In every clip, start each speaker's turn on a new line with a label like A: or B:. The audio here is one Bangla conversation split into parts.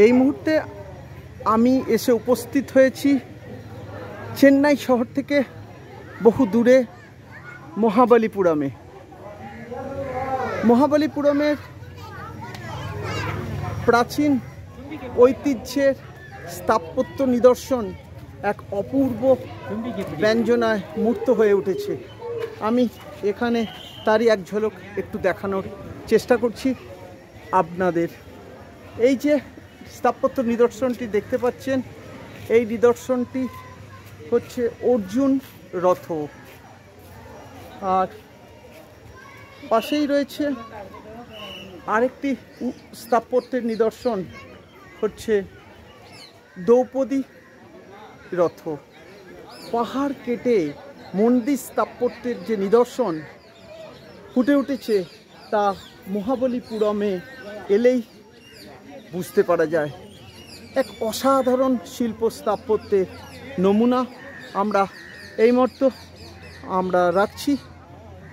A: এই মুহূর্তে আমি এসে উপস্থিত হয়েছি চেন্নাই শহর থেকে বহু দূরে মহাবালিপুরমে। মহাবালিপুরমের প্রাচীন ঐতিহ্যের স্থাপত্য নিদর্শন এক অপূর্ব ব্যঞ্জনায় মূর্ত হয়ে উঠেছে। আমি এখানে তারই এক ঝলক একটু দেখানোর চেষ্টা করছি আপনাদের। এই যে স্থাপত্য নিদর্শনটি দেখতে পাচ্ছেন, এই নিদর্শনটি হচ্ছে অর্জুন রথ, আর পাশেই রয়েছে আরেকটি স্থাপত্যের নিদর্শন হচ্ছে দ্রৌপদী রথ। পাহাড় কেটে মন্দির স্থাপত্যের যে নিদর্শন ফুটে উঠেছে তা মহাবলীপুরমে এলেই বুঝতে পারা যায়। এক অসাধারণ শিল্প স্থাপত্যের নমুনা এই মুহূর্তে আমরা রাখছি,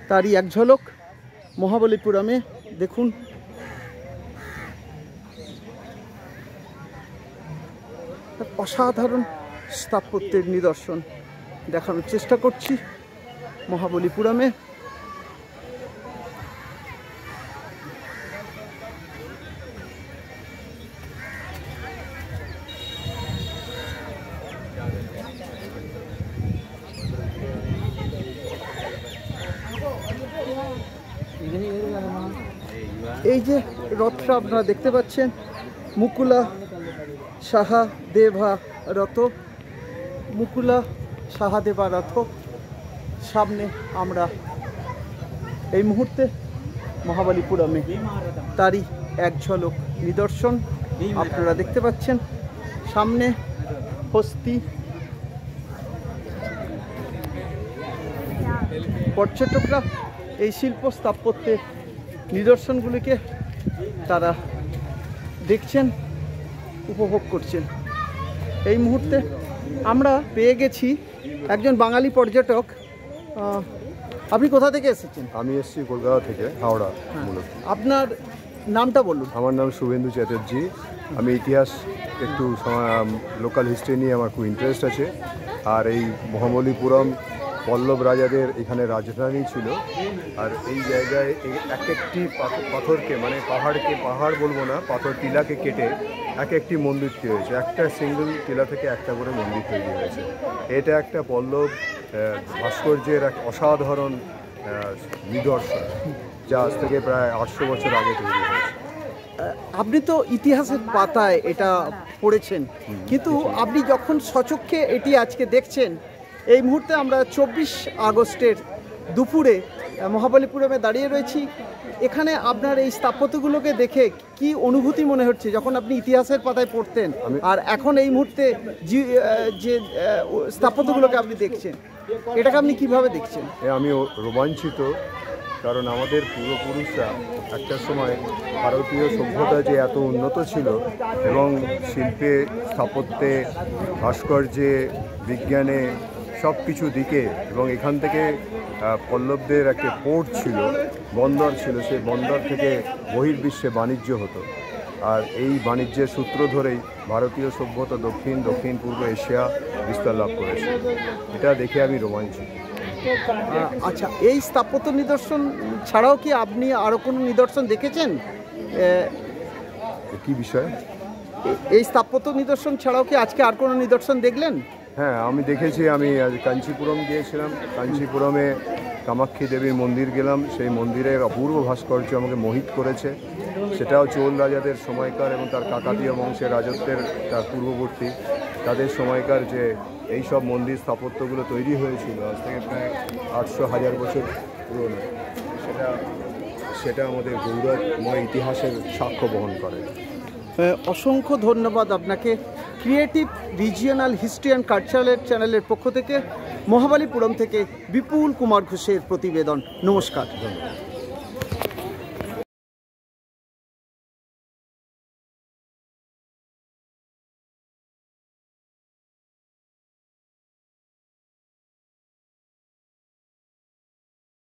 A: তারই এক ঝলক মহাবলীপুরমে। দেখুন, অসাধারণ স্থাপত্যের নিদর্শন দেখানোর চেষ্টা করছি মহাবলীপুরমে। এই যে রথটা আপনারা দেখতে পাচ্ছেন, মুকুলা সাহাদেবা রথ, মুকুলা সাহাদেবা রথ। সামনে আমরা এই মুহূর্তে মহাবালিপুরমে, তারই এক ঝলক নিদর্শন আপনারা দেখতে পাচ্ছেন। সামনে হস্তি, পর্যটকরা এই শিল্প স্থাপত্যের নিদর্শনগুলিকে তারা দেখছেন, উপভোগ করছেন। এই মুহূর্তে আমরা পেয়ে গেছি একজন বাঙালি পর্যটক। আপনি কোথা থেকে এসেছেন?
B: আমি এসেছি কলকাতা থেকে, হাওড়া মূলত।
A: আপনার নামটা বলুন।
B: আমার নাম শুভেন্দু চ্যাটার্জি। আমি ইতিহাস, একটু লোকাল হিস্ট্রি নিয়ে আমার খুব ইন্টারেস্ট আছে। আর এই মহাবলীপুরম পল্লব রাজাদের এখানে রাজধানী ছিল। আর এই জায়গায় এক একটি পাথরকে, মানে পাহাড় বলবো না, পাথর টিলাকে কেটে এক একটি মন্দির তৈরি হয়েছে। একটা সিঙ্গল টিলা থেকে একটা করে মন্দির তৈরি হয়েছে। এটা একটা পল্লব ভাস্কর্যের এক অসাধারণ নিদর্শন, যা আজ থেকে প্রায় 800 বছর আগে তৈরি হয়েছে।
A: আপনি তো ইতিহাসের পাতায় এটা পড়েছেন, কিন্তু আপনি যখন স্বচক্ষে এটি আজকে দেখছেন, এই মুহূর্তে আমরা 24 আগস্টের দুপুরে মহাবলীপুরমে দাঁড়িয়ে রয়েছি। এখানে আপনার এই স্থাপত্যগুলোকে দেখে কি অনুভূতি মনে হচ্ছে যখন আপনি ইতিহাসের পাতায় পড়তেন, আর এখন এই মুহূর্তে যে স্থাপত্যগুলোকে আপনি দেখছেন, এটাকে আপনি কিভাবে দেখছেন?
B: আমি রোমাঞ্চিত, কারণ আমাদের পূর্বপুরুষরা একটা সময় ভারতীয় সভ্যতা যে এত উন্নত ছিল এবং শিল্পে, স্থাপত্যে, ভাস্কর্যে, বিজ্ঞানে, সব কিছু দিকে, এবং এখান থেকে পল্লবদের একটা পোর্ট ছিল, বন্দর ছিল, সেই বন্দর থেকে বহির্বিশ্বে বাণিজ্য হতো। আর এই বাণিজ্যের সূত্র ধরেই ভারতীয় সভ্যতা দক্ষিণ পূর্ব এশিয়া বিস্তার লাভ করেছে। এটা দেখে আমি রোমাঞ্চিত।
A: আচ্ছা, এই স্থাপত্য নিদর্শন ছাড়াও কি আপনি আরও কোনো নিদর্শন দেখেছেন?
B: কি বিষয়?
A: এই স্থাপত্য নিদর্শন ছাড়াও কি আজকে আর কোনো নিদর্শন দেখলেন?
B: হ্যাঁ, আমি দেখেছি। আমি আজ কাঞ্চিপুরম গিয়েছিলাম। কাঞ্চিপুরমে কামাক্ষী দেবীর মন্দির গেলাম। সেই মন্দিরের অপূর্ব ভাস্কর্য আমাকে মোহিত করেছে। সেটাও চোল রাজাদের সময়কার এবং তার কাকাতীয় বংশের রাজত্বের, তার পূর্ববর্তী তাদের সময়কার যে এই সব মন্দির স্থাপত্যগুলো তৈরি হয়েছিল আজ থেকে প্রায় 800-1000 বছর পুরনো, সেটা আমাদের গৌরবময় ইতিহাসের সাক্ষ্য বহন করে।
A: অসংখ্য ধন্যবাদ আপনাকে। Creative regional history and cultural চ্যানেলের পক্ষ থেকে মহাবলীপুরম থেকে বিপুল কুমার ঘোষের প্রতিবেদন। নমস্কার।
B: ধন্যবাদ।